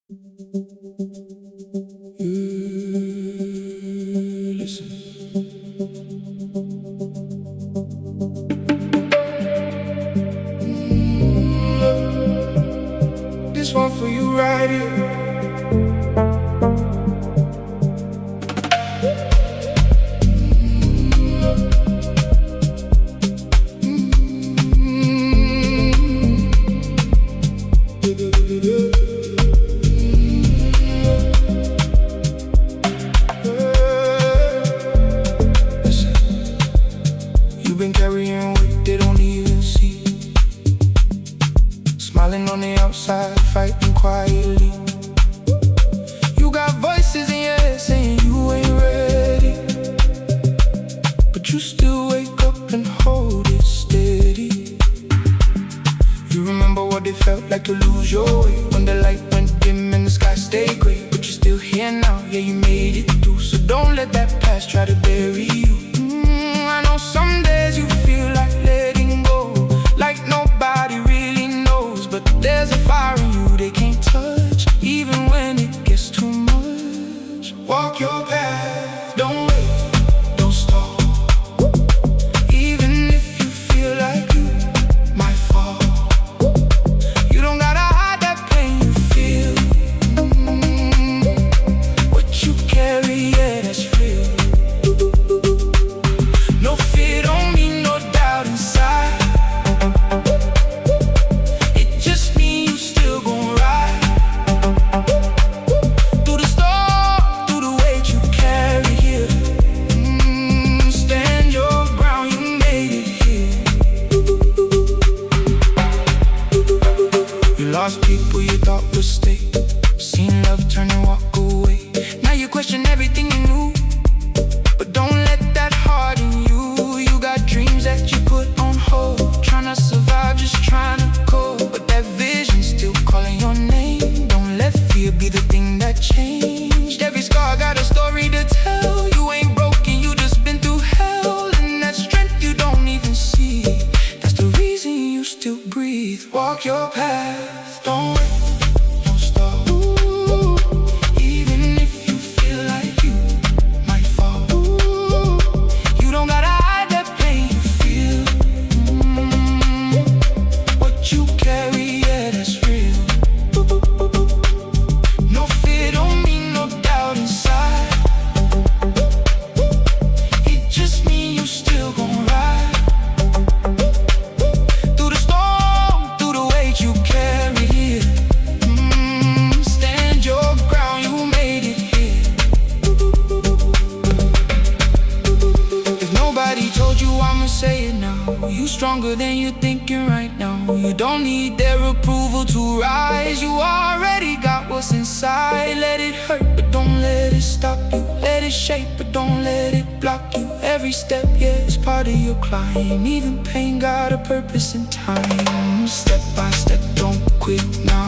Listen. This one for you right here. You've been carrying weight they don't even see, smiling on the outside, fighting quietly. You got voices in your head saying you ain't ready, but you still wake up and hold it steady. You remember what it felt like to lose your way, when the light went dim and the sky stayed gray. But you're still here now, yeah, you made it through. So don't let that past try to bury you. I know some days you feel like letting go, like nobody really knows. But there's a fire in you they can't touch, even when it gets too much. Walk your path, don't wait, don't stop. Even if you feel like you might fall, you don't gotta hide that pain you feel. What you carry, yeah, that's real. No fear, don't mean no doubt inside. It just means you still gon' ride through the storm, through the weight you carry here. Stand your ground, you made it here. You lost people you thought would stay, seen love turn and walk away. Now you question everything you knew, but don't let that harden you. You got dreams that you put on hold, tryna survive, just tryna cope. But that vision's still calling your name. Don't let fear be the thing that changed. Every scar got a story to tell. You ain't broken, you just been through hell. And that strength you don't even see, that's the reason you still breathe. Walk your path, don't wait, don't stop. Even if you feel like you might fall, you don't gotta hide that pain you feel. What you carry, yeah, that's real. No fear, don't mean no doubt inside. It just means you still gon' ride through the storm, through the weight you carry here. Stand your ground, you made it here. If nobody told you, I'ma say it now. You stronger than you're thinking right now. You don't need their approval to rise. You already got what's inside. Let it hurt, but don't let it stop you. Let it shape, but don't let it block you. Every step, yeah, is part of your climb. Even pain got a purpose in time. Step by step, don't quit now.